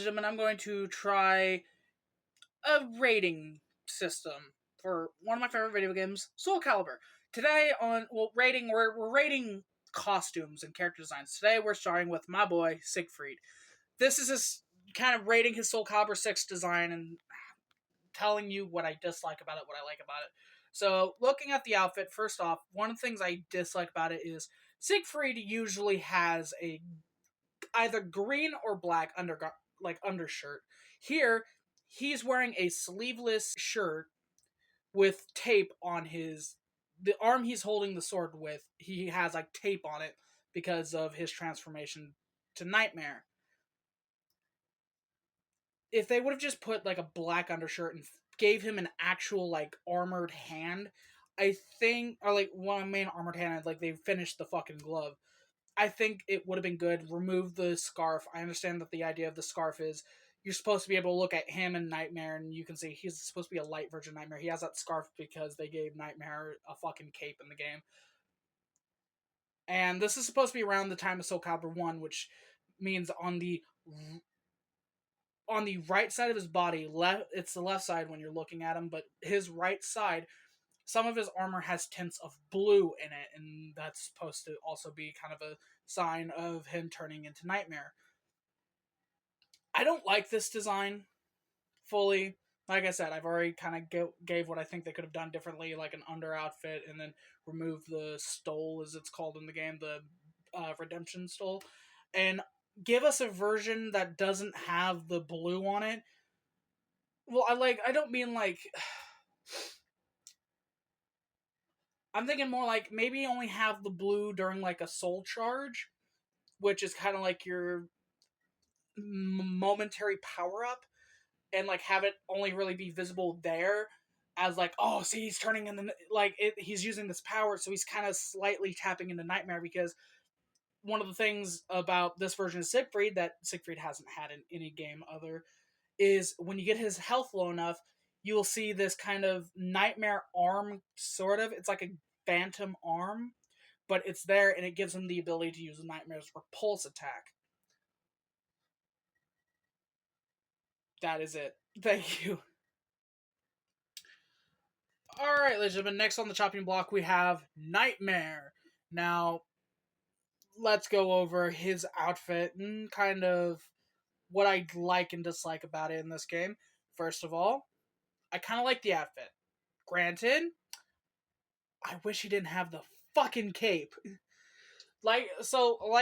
gentlemen, I'm going to try a rating system for one of my favorite video games, Soul Calibur. Today on rating, we're rating costumes and character designs. Today we're starting with my boy Siegfried. This is his kind of rating his Soul Calibur 6 design and telling you what I dislike about it, what I like about it. So, looking at the outfit, first off, one of the things I dislike about it is Siegfried usually has a either green or black undershirt. Here, he's wearing a sleeveless shirt with tape on the arm he's holding the sword with. He has like tape on it because of his transformation to Nightmare. If they would have just put like a black undershirt and gave him an actual like armored hand, I think, or like one main armored hand, like they finished the fucking glove. I think it would have been good. Remove the scarf. I understand that the idea of the scarf is you're supposed to be able to look at him and Nightmare, and you can see he's supposed to be a light version of Nightmare. He has that scarf because they gave Nightmare a fucking cape in the game. And this is supposed to be around the time of Soul Calibur 1, which means on the right side of his body, it's the left side when you're looking at him, but his right side, some of his armor has tints of blue in it, and that's supposed to also be kind of a sign of him turning into Nightmare. I don't like this design fully. Like I said, I've already kind of gave what I think they could have done differently, like an under outfit, and then remove the stole, as it's called in the game, the redemption stole, and give us a version that doesn't have the blue on it. Well, I don't mean like. I'm thinking more like maybe only have the blue during like a soul charge, which is kind of like your momentary power up, and like have it only really be visible there as like, oh, see, he's turning into he's using this power, so he's kind of slightly tapping into Nightmare, because one of the things about this version of Siegfried that Siegfried hasn't had in any game other is when you get his health low enough, you will see this kind of Nightmare arm, sort of. It's like a phantom arm, but it's there, and it gives him the ability to use Nightmare's repulse attack. That is it. Thank you. Alright, ladies and gentlemen, next on the chopping block we have Nightmare. Now, let's go over his outfit and kind of what I like and dislike about it in this game. First of all, I kind of like the outfit. Granted, I wish he didn't have the fucking cape. Like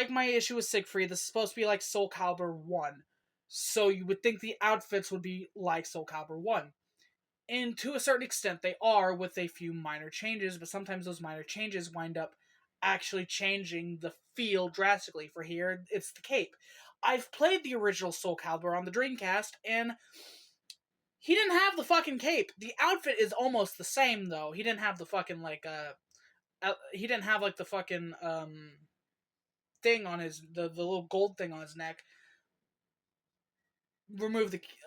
my issue with Siegfried, this is supposed to be like Soul Calibur 1. So you would think the outfits would be like Soul Calibur 1. And to a certain extent, they are, with a few minor changes, but sometimes those minor changes wind up actually changing the feel drastically. For here, it's the cape. I've played the original Soul Calibur on the Dreamcast, and he didn't have the fucking cape. The outfit is almost the same, though. He didn't have the fucking, he didn't have, like, the fucking, thing on the little gold thing on his neck.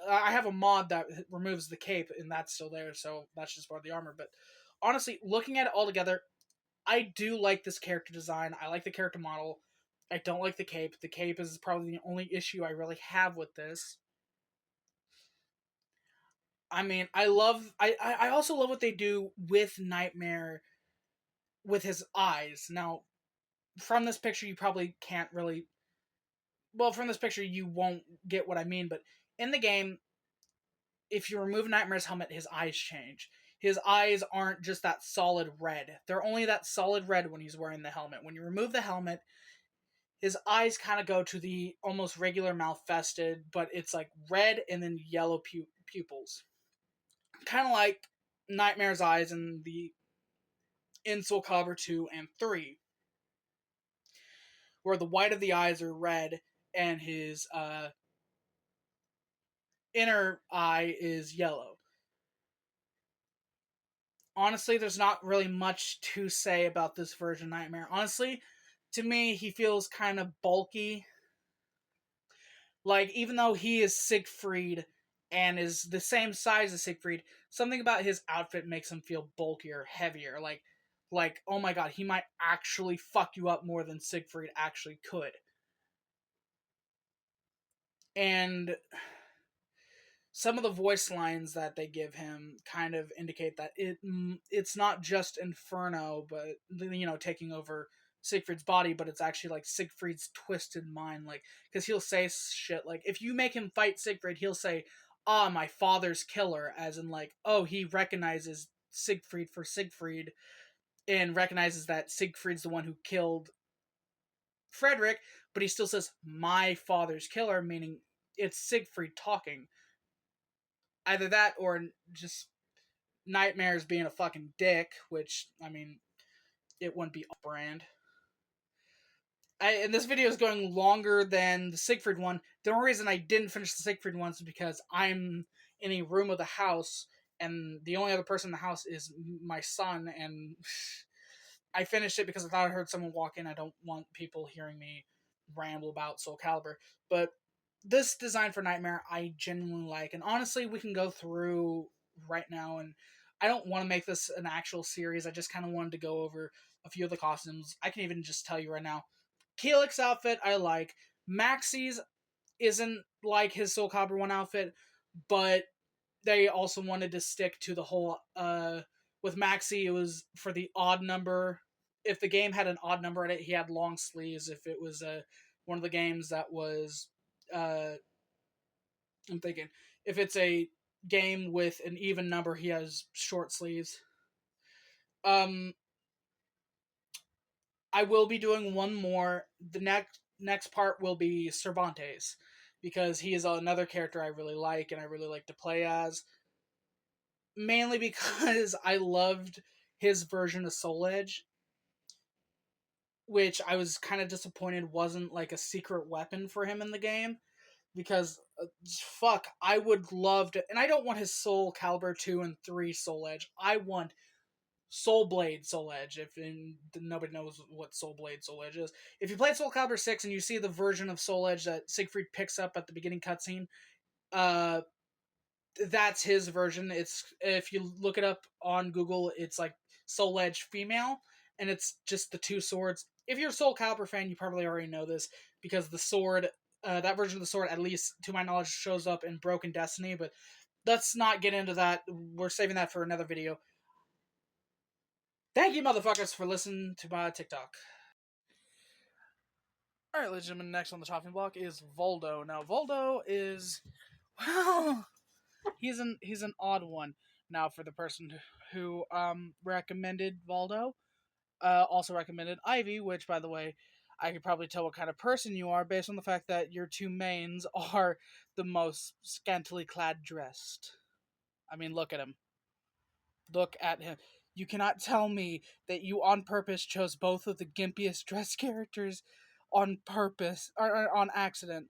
I have a mod that removes the cape, and that's still there, so that's just part of the armor. But honestly, looking at it all together, I do like this character design. I like the character model. I don't like the cape. The cape is probably the only issue I really have with this. I mean, I also love what they do with Nightmare with his eyes. Now, from this picture, you probably can't really. Well, from this picture, you won't get what I mean, but in the game, if you remove Nightmare's helmet, his eyes change. His eyes aren't just that solid red. They're only that solid red when he's wearing the helmet. When you remove the helmet, his eyes kind of go to the almost regular malfested, but it's like red and then yellow pupils. Kind of like Nightmare's eyes in Soul Calibur 2 and 3, where the white of the eyes are red and his inner eye is yellow. Honestly, there's not really much to say about this version of Nightmare. Honestly, to me, he feels kind of bulky. Like, even though he is Siegfried and is the same size as Siegfried, something about his outfit makes him feel bulkier, heavier. Like, oh my god, he might actually fuck you up more than Siegfried actually could. And some of the voice lines that they give him kind of indicate that it's not just Inferno, but taking over Siegfried's body, but it's actually like Siegfried's twisted mind. Like, because he'll say shit like, if you make him fight Siegfried, he'll say, "Ah, my father's killer," as in like, oh, he recognizes Siegfried for Siegfried and recognizes that Siegfried's the one who killed Frederick, but he still says my father's killer, meaning it's Siegfried talking. Either that or just Nightmare's being a fucking dick, which, I mean, it wouldn't be off brand. And this video is going longer than the Siegfried one. The only reason I didn't finish the Siegfried one is because I'm in a room of the house, and the only other person in the house is my son, and I finished it because I thought I heard someone walk in. I don't want people hearing me ramble about Soul Calibur. But this design for Nightmare, I genuinely like. And honestly, we can go through right now, and I don't want to make this an actual series. I just kind of wanted to go over a few of the costumes. I can even just tell you right now. Keelik's outfit, I like. Maxie's isn't like his Soul Calibur 1 outfit, but they also wanted to stick to the whole, with Maxie, it was for the odd number. If the game had an odd number in it, he had long sleeves. If it was one of the games that was, I'm thinking, if it's a game with an even number, he has short sleeves. I will be doing one more. The next part will be Cervantes, because he is another character I really like and I really like to play as. Mainly because I loved his version of Soul Edge, which I was kind of disappointed wasn't like a secret weapon for him in the game. Because, fuck, I would love to. And I don't want his Soul Calibur 2 and 3 Soul Edge. I want Soul Blade Soul Edge. If nobody knows what Soul Blade Soul Edge is, if you play Soul Calibur 6 and you see the version of Soul Edge that Siegfried picks up at the beginning cutscene, that's his version. It's, if you look it up on Google, it's like Soul Edge female, and it's just the two swords. If you're a Soul Calibur fan, you probably already know this, because the sword, that version of the sword, at least to my knowledge, shows up in Broken Destiny. But let's not get into that. We're saving that for another video. Thank you, motherfuckers, for listening to my TikTok. Alright, ladies and gentlemen, next on the chopping block is Voldo. Now, Voldo is, well, he's an odd one. Now, for the person who recommended Voldo, also recommended Ivy, which, by the way, I could probably tell what kind of person you are based on the fact that your two mains are the most scantily clad dressed. I mean, look at him. Look at him. You cannot tell me that you on purpose chose both of the gimpiest dressed characters on purpose, or on accident.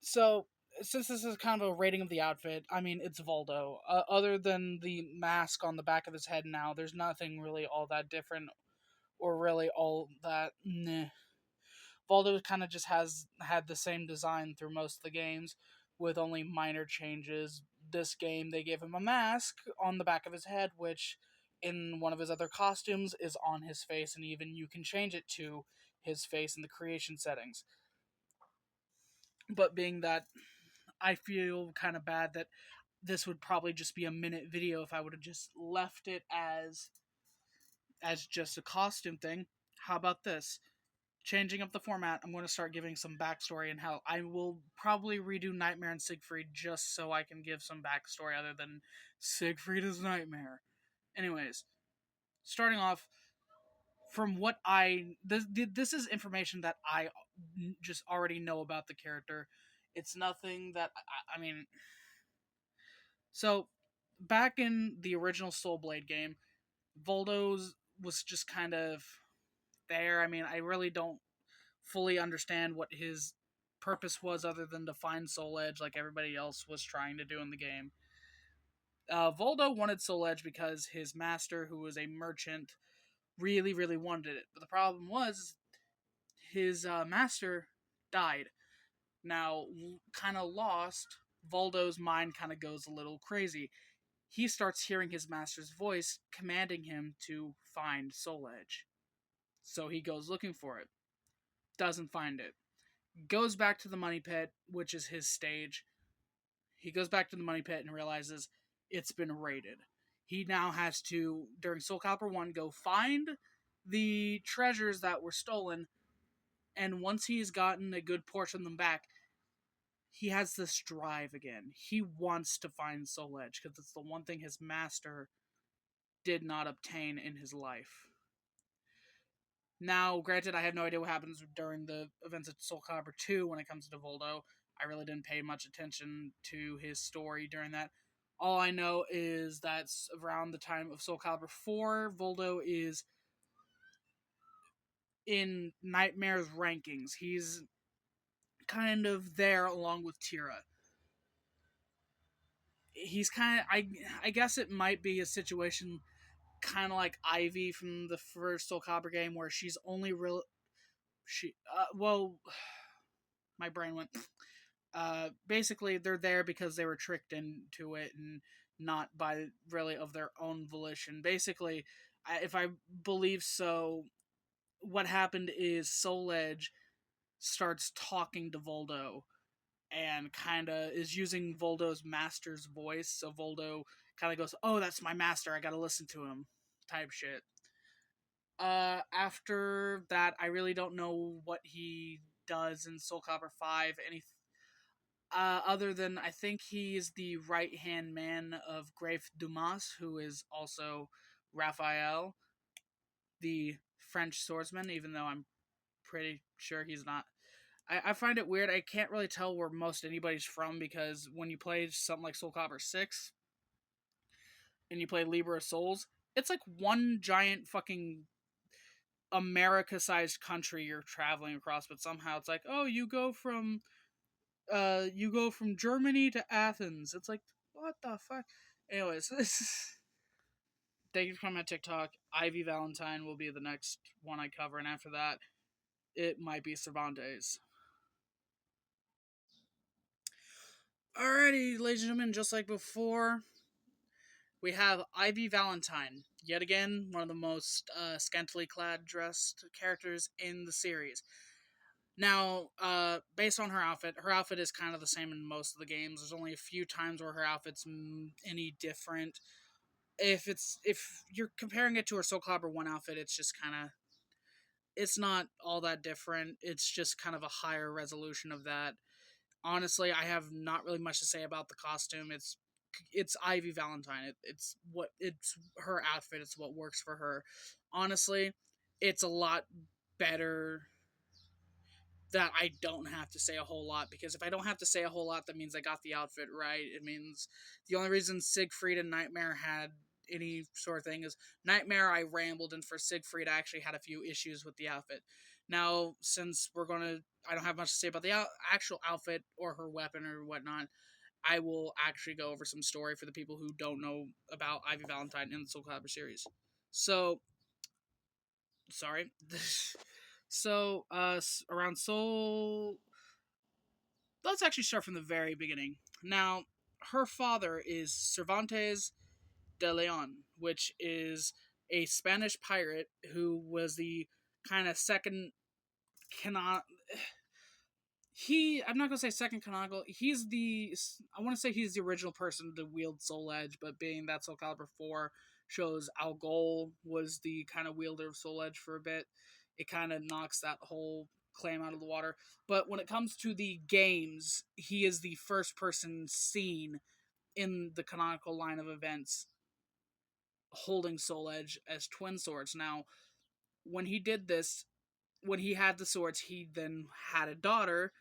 So, since this is kind of a rating of the outfit, I mean, it's Voldo. Other than the mask on the back of his head now, there's nothing really all that different, or really all that meh. Voldo kind of just has had the same design through most of the games, with only minor changes. This game, they gave him a mask on the back of his head, which in one of his other costumes is on his face, and even you can change it to his face in the creation settings. But being that I feel kind of bad that this would probably just be a minute video if I would have just left it as just a costume thing, how about this? Changing up the format, I'm going to start giving some backstory, and how I will probably redo Nightmare and Siegfried just so I can give some backstory other than Siegfried is Nightmare. Anyways, starting off, from what this is information that I just already know about the character. It's nothing that, I mean, so back in the original Soul Blade game, Voldo's was just kind of there. I mean, I really don't fully understand what his purpose was other than to find Soul Edge like everybody else was trying to do in the game. Voldo wanted Soul Edge because his master, who was a merchant, really, really wanted it. But the problem was his master died. Now, kind of lost, Voldo's mind kind of goes a little crazy. He starts hearing his master's voice commanding him to find Soul Edge. So he goes looking for it. Doesn't find it. goes back to the money pit, which is his stage. He goes back to the money pit and realizes it's been raided. He now has to, during Soul Calibur 1, go find the treasures that were stolen, and once he's gotten a good portion of them back, he has this drive again. He wants to find Soul Edge because it's the one thing his master did not obtain in his life. Now, granted, I have no idea what happens during the events of Soul Calibur 2 when it comes to Voldo. I really didn't pay much attention to his story during that. All I know is that around the time of Soul Calibur 4, Voldo is in Nightmare's rankings. He's kind of there along with Tira. He's kind of, I guess it might be a situation kind of like Ivy from the first Soul Calibur game where she's only real, well, my brain went, basically they're there because they were tricked into it and not by really of their own volition. Basically, if I believe so, what happened is Soul Edge starts talking to Voldo and kind of is using Voldo's master's voice. So Voldo kind of goes, "Oh, that's my master. I gotta listen to him," type shit. After that, I really don't know what he does in Soul Calibur 5. Other than I think he's the right hand man of Grafe Dumas, who is also Raphael, the French swordsman, even though I'm pretty sure he's not. I find it weird. I can't really tell where most anybody's from because when you play something like Soul Calibur 6 and you play Libra of Souls, it's like one giant fucking America-sized country you're traveling across, but somehow it's like, oh, you go from Germany to Athens. It's like, what the fuck? Anyways, thank you for coming on TikTok. Ivy Valentine will be the next one I cover, and after that, it might be Cervantes. Alrighty, ladies and gentlemen, just like before, we have Ivy Valentine. Yet again, one of the most scantily clad dressed characters in the series. Now, based on her outfit is kind of the same in most of the games. There's only a few times where her outfit's any different. If you're comparing it to her Soul Calibur 1 outfit, it's just kind of, it's not all that different. It's just kind of a higher resolution of that. Honestly, I have not really much to say about the costume. It's Ivy Valentine. It's her outfit. It's what works for her. Honestly, it's a lot better that I don't have to say a whole lot, because if I don't have to say a whole lot, that means I got the outfit right. It means the only reason Siegfried and Nightmare had any sort of thing is Nightmare I rambled, and for Siegfried I actually had a few issues with the outfit. Now, since I don't have much to say about the actual outfit or her weapon or whatnot, I will actually go over some story for the people who don't know about Ivy Valentine in the Soul Calibur series. So, sorry. So, around Soul. Let's actually start from the very beginning. Now, her father is Cervantes de Leon, which is a Spanish pirate who was the kind of second canon. I'm not gonna say second canonical. I want to say he's the original person to wield Soul Edge, but being that Soul Calibur 4 shows Algol was the kind of wielder of Soul Edge for a bit, it kind of knocks that whole claim out of the water. But when it comes to the games, he is the first person seen in the canonical line of events holding Soul Edge as twin swords. Now, when he did this, when he had the swords, he then had a daughter.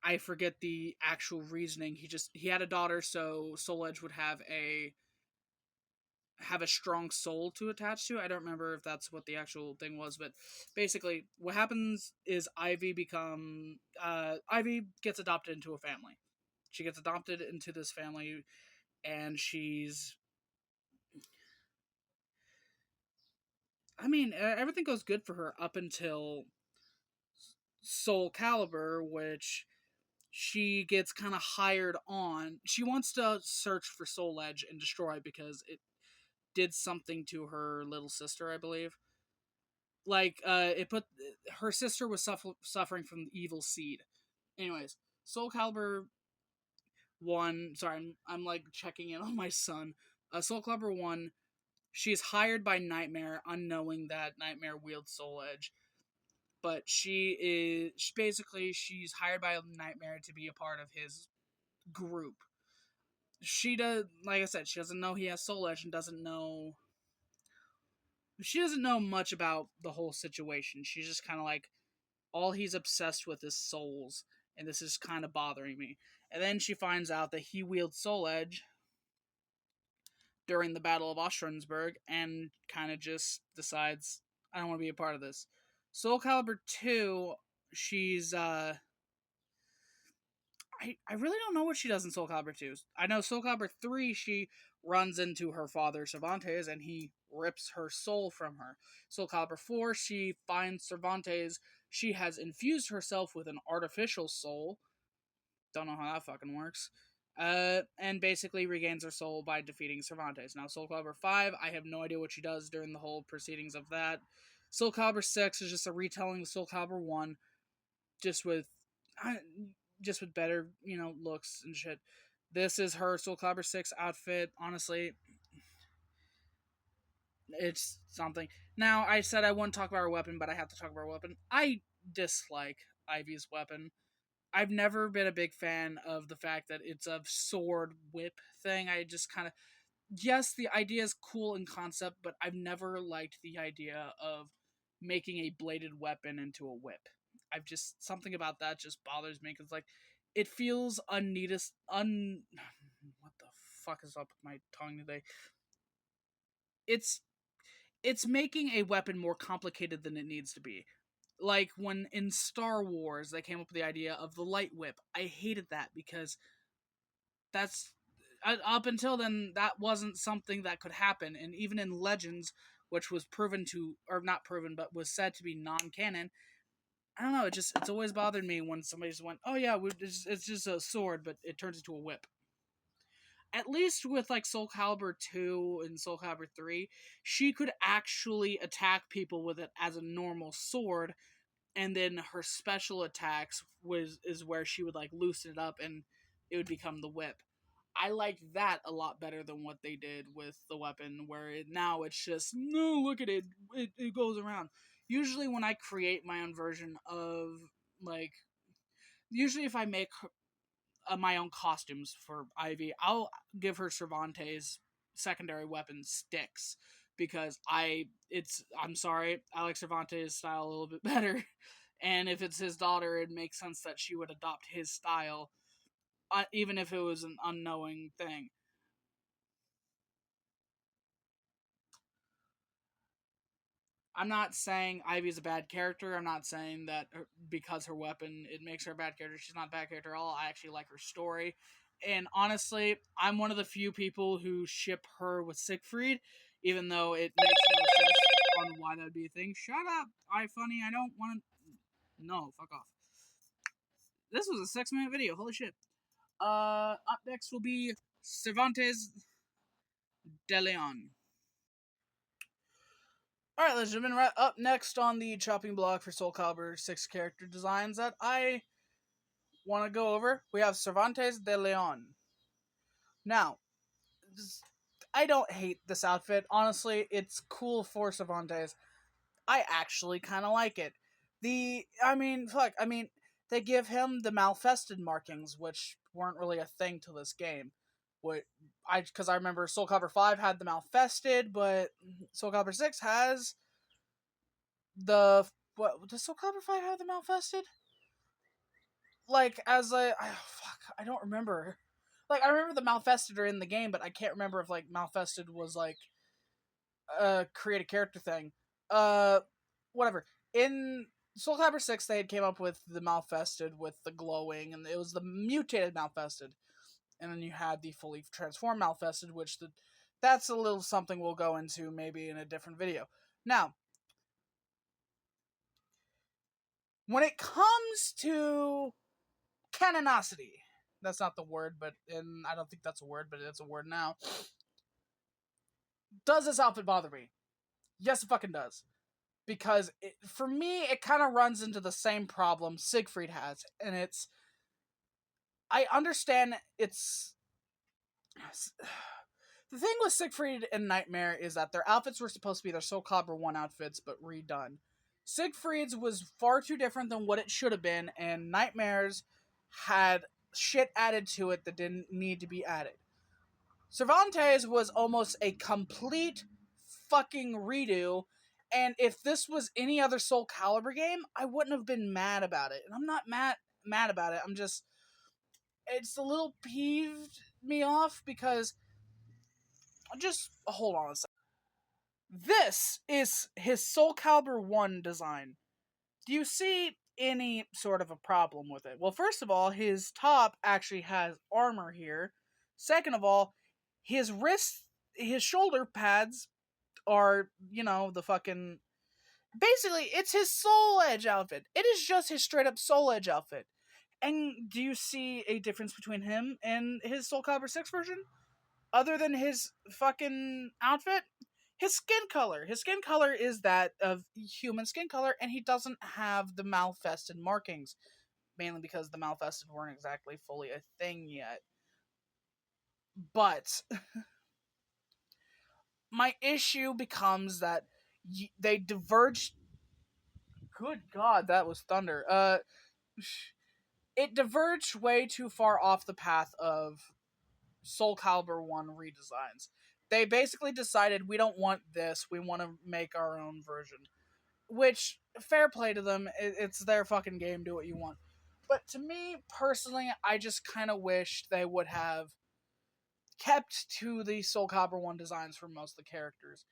I forget the actual reasoning. He had a daughter, so Soul Edge would have a strong soul to attach to. I don't remember if that's what the actual thing was, but basically, what happens is Ivy gets adopted into a family. She gets adopted into this family, and everything goes good for her up until Soul Calibur, which she gets kind of hired on. She wants to search for Soul Edge and destroy it because it did something to her little sister, I believe. it put her sister was suffering from the evil seed. Anyways, Soul Calibur 1, sorry, I'm like checking in on my son. Soul Calibur 1, she's hired by Nightmare, unknowing that Nightmare wields Soul Edge. But she's hired by Nightmare to be a part of his group. She does, like I said, she doesn't know he has Soul Edge and she doesn't know much about the whole situation. She's just kind of like, all he's obsessed with is souls, and this is kind of bothering me. And then she finds out that he wields Soul Edge during the Battle of Ostrensburg, and kind of just decides, I don't want to be a part of this. Soul Calibur 2, she's, I really don't know what she does in Soul Calibur 2. I know Soul Calibur 3, she runs into her father, Cervantes, and he rips her soul from her. Soul Calibur 4, she finds Cervantes. She has infused herself with an artificial soul. Don't know how that fucking works. And basically regains her soul by defeating Cervantes. Now, Soul Calibur 5, I have no idea what she does during the whole proceedings of that. Soul Calibur 6 is just a retelling of Soul Calibur 1, just with better, looks and shit. This is her Soul Calibur 6 outfit. Honestly, it's something. Now, I said I wouldn't talk about her weapon, but I have to talk about her weapon. I dislike Ivy's weapon. I've never been a big fan of the fact that it's a sword whip thing. I just kind of, yes, the idea is cool in concept, but I've never liked the idea of making a bladed weapon into a whip. Something about that just bothers me, because like, it feels what the fuck is up with my tongue today? It's making a weapon more complicated than it needs to be. Like when in Star Wars they came up with the idea of the light whip. I hated that, because that's up until then that wasn't something that could happen. And even in Legends, which was proven to, or not proven, but was said to be non-canon, I don't know, it's always bothered me when somebody just went, oh yeah, it's just a sword, but it turns into a whip. At least with like Soul Calibur 2 and Soul Calibur 3, she could actually attack people with it as a normal sword, and then her special attacks is where she would like loosen it up and it would become the whip. I liked that a lot better than what they did with the weapon, where now it's just, no, look at it, it goes around. Usually when I create my own version of, like, usually if I make my own costumes for Ivy, I'll give her Cervantes' secondary weapon sticks, because I'm sorry, I like Cervantes' style a little bit better. And if it's his daughter, it makes sense that she would adopt his style, even if it was an unknowing thing. I'm not saying Ivy's a bad character. I'm not saying that because her weapon, it makes her a bad character. She's not a bad character at all. I actually like her story. And honestly, I'm one of the few people who ship her with Siegfried, even though it makes no sense on why that would be a thing. Shut up, iFunny. I don't want to. No, fuck off. This was a 6-minute video. Holy shit. Up next will be Cervantes de Leon. Alright, ladies and gentlemen, right up next on the chopping block for Soul Calibur 6 character designs that I want to go over, we have Cervantes de Leon. Now, I don't hate this outfit. Honestly, it's cool for Cervantes. I actually kind of like it. They give him the Malfested markings, which weren't really a thing till this game. Because I remember Soul Calibur 5 had the Malfested, but Soul Calibur 6 has does Soul Calibur 5 have the Malfested? Like, I don't remember. Like, I remember the Malfested are in the game, but I can't remember if, like, Malfested was, like, a create a character thing. Whatever. In Soul Calibur 6, they had came up with the Malfested with the glowing, and it was the mutated Malfested. And then you had the fully transformed Malfested, which that's a little something we'll go into maybe in a different video. Now, when it comes to canonicity, that's not the word, and I don't think that's a word, but it's a word now. Does this outfit bother me? Yes, it fucking does. because for me it kind of runs into the same problem Siegfried has, and I understand it's the thing with Siegfried and Nightmare is that their outfits were supposed to be their Soul Calibur 1 outfits, but redone. Siegfried's was far too different than what it should have been, and Nightmare's had shit added to it that didn't need to be added. Cervantes was almost a complete fucking redo, and if this was any other Soul Calibur game, I wouldn't have been mad about it. And I'm not mad about it. I'm just, it's a little peeved me off because just hold on a second. This is his Soul Calibur 1 design. Do you see any sort of a problem with it? Well, first of all, his top actually has armor here. Second of all, his his shoulder pads are, the fucking... Basically, it's his Soul Edge outfit. It is just his straight up Soul Edge outfit. And do you see a difference between him and his Soul Calibur 6 version? Other than his fucking outfit? His skin color. His skin color is that of human skin color, and he doesn't have the malfested markings. Mainly because the malfested weren't exactly fully a thing yet. But my issue becomes that they diverged... Good God, that was thunder. It diverged way too far off the path of Soul Calibur 1 redesigns. They basically decided, we don't want this, we want to make our own version. Which, fair play to them, it's their fucking game, do what you want. But to me, personally, I just kind of wish they would have kept to the Soul Calibur 1 designs for most of the characters.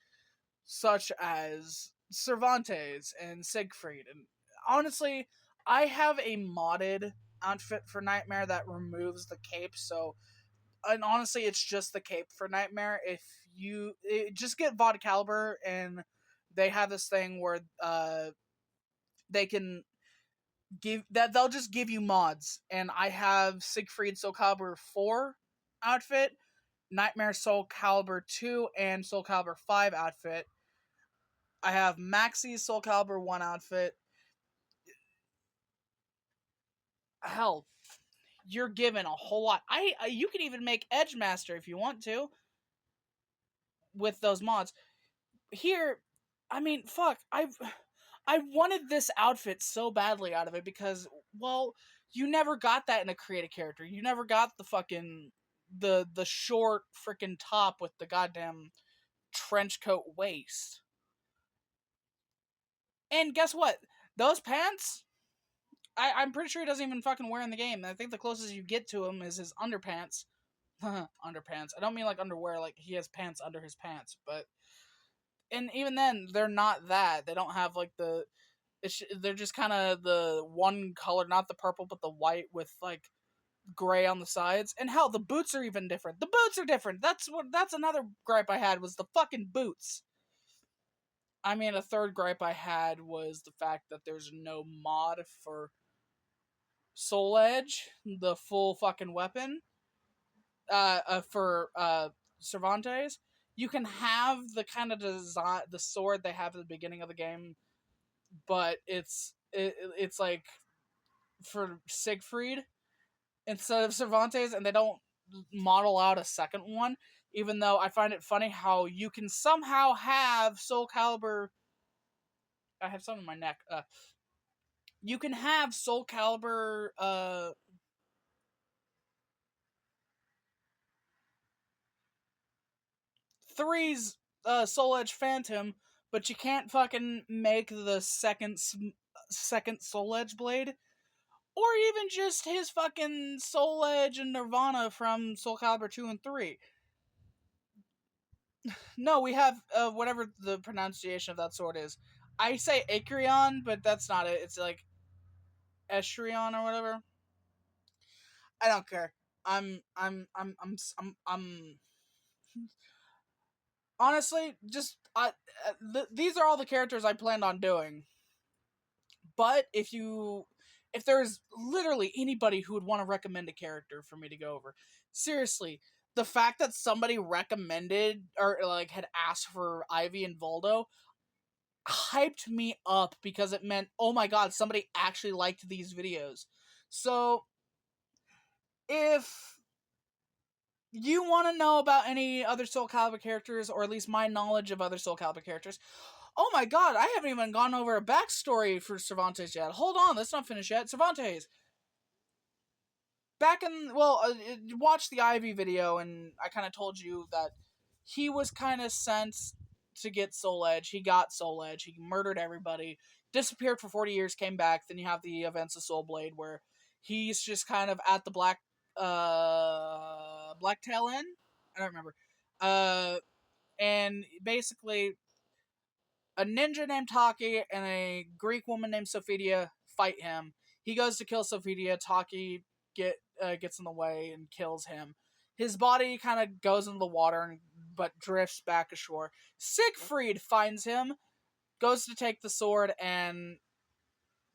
Such as Cervantes and Siegfried. And honestly, I have a modded outfit for Nightmare that removes the cape, so... And honestly, it's just the cape for Nightmare. If you... just get VOD Calibur, and they have this thing where they can give... that they'll just give you mods. And I have Siegfried Soul Calibur 4 outfit, Nightmare Soul Calibur 2, and Soul Calibur 5 outfit. I have Maxi's Soul Calibur 1 outfit. Hell, you're given a whole lot. You can even make Edgemaster if you want to with those mods. Here, I mean, fuck, I wanted this outfit so badly out of it because, well, you never got that in a creative character. You never got the fucking the short freaking top with the goddamn trench coat waist. And guess what? Those pants, I'm pretty sure he doesn't even fucking wear in the game. I think the closest you get to him is his underpants. Underpants. I don't mean like underwear, like he has pants under his pants, but... And even then, they're not that. They don't have like the... they're just kind of the one color, not the purple, but the white with like gray on the sides. And hell, the boots are even different. The boots are different! That's another gripe I had, was the fucking boots. I mean, a third gripe I had was the fact that there's no mod for Soul Edge, the full fucking weapon, for Cervantes. You can have the kind of design, the sword they have at the beginning of the game, but it's like for Siegfried instead of Cervantes, and they don't model out a second one. Even though I find it funny how you can somehow have Soul Calibur... I have something in my neck. You can have Soul Calibur 3's Soul Edge Phantom, but you can't fucking make the second Soul Edge blade, or even just his fucking Soul Edge and Nirvana from Soul Calibur 2 and 3. No, we have whatever the pronunciation of that sword is. I say Acreon, but that's not it. It's like Estrion or whatever. I don't care. I'm honestly just these are all the characters I planned on doing. But if there's literally anybody who would want to recommend a character for me to go over, seriously, the fact that somebody recommended or like had asked for Ivy and Voldo, hyped me up because it meant, oh my god, somebody actually liked these videos. So, if you want to know about any other Soul Calibur characters, or at least my knowledge of other Soul Calibur characters, oh my god, I haven't even gone over a backstory for Cervantes yet. Hold on, let's not finish yet. Cervantes. Back in, watch the Ivy video, and I kind of told you that he was kind of sent to get Soul Edge. He got Soul Edge. He murdered everybody, disappeared for 40 years, came back. Then you have the events of Soul Blade, where he's just kind of at the Blacktail Inn? I don't remember. And basically, a ninja named Taki and a Greek woman named Sophidia fight him. He goes to kill Sophidia. Taki gets in the way and kills him. His body kind of goes into the water, but drifts back ashore. Siegfried finds him, goes to take the sword, and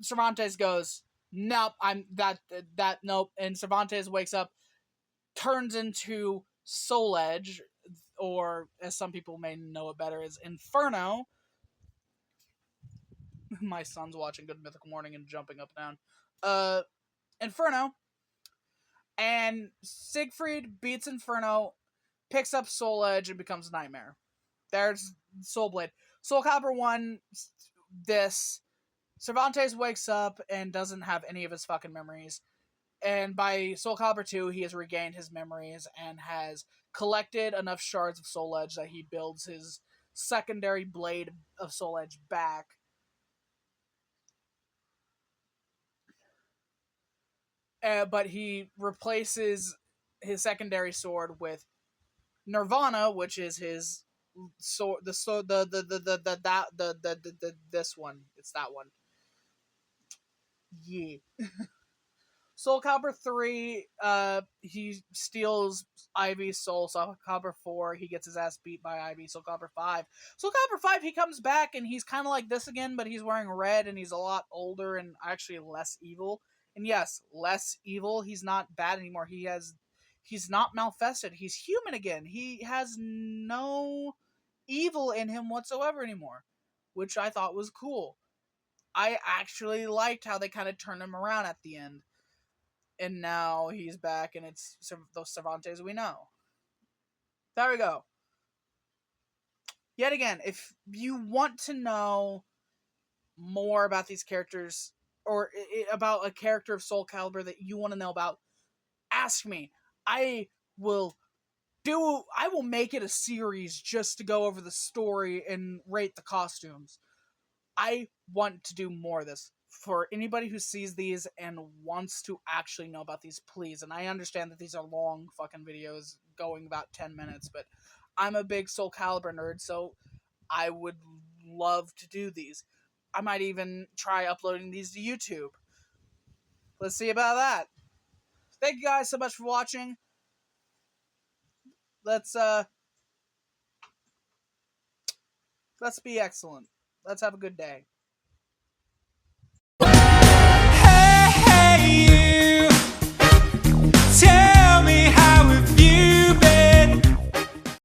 Cervantes goes, "Nope, I'm that nope." And Cervantes wakes up, turns into Soul Edge, or as some people may know it better as Inferno. My son's watching Good Mythical Morning and jumping up and down. Inferno. And Siegfried beats Inferno, picks up Soul Edge, and becomes Nightmare. There's Soul Blade. Soul Calibur 1, this. Cervantes wakes up and doesn't have any of his fucking memories. And by Soul Calibur 2, he has regained his memories and has collected enough shards of Soul Edge that he builds his secondary blade of Soul Edge back. But he replaces his secondary sword with Nirvana, which is his sword. This one. It's that one. Yeah. Soul Calibur 3, he steals Ivy's soul. Soul Calibur 4, he gets his ass beat by Ivy. Soul Calibur 5. Soul Calibur 5, he comes back and he's kind of like this again, but he's wearing red and he's a lot older and actually less evil. And yes, less evil. He's not bad anymore. He's not malfested. He's human again. He has no evil in him whatsoever anymore, which I thought was cool. I actually liked how they kind of turned him around at the end. And now he's back, and it's those Cervantes we know. There we go. Yet again, if you want to know more about these characters, or about a character of Soul Calibur that you want to know about, ask me. I will make it a series just to go over the story and rate the costumes. I want to do more of this. For anybody who sees these and wants to actually know about these, please. And I understand that these are long fucking videos going about 10 minutes, but I'm a big Soul Calibur nerd, so I would love to do these. I might even try uploading these to YouTube. Let's see about that. Thank you guys so much for watching. Let's be excellent. Let's have a good day.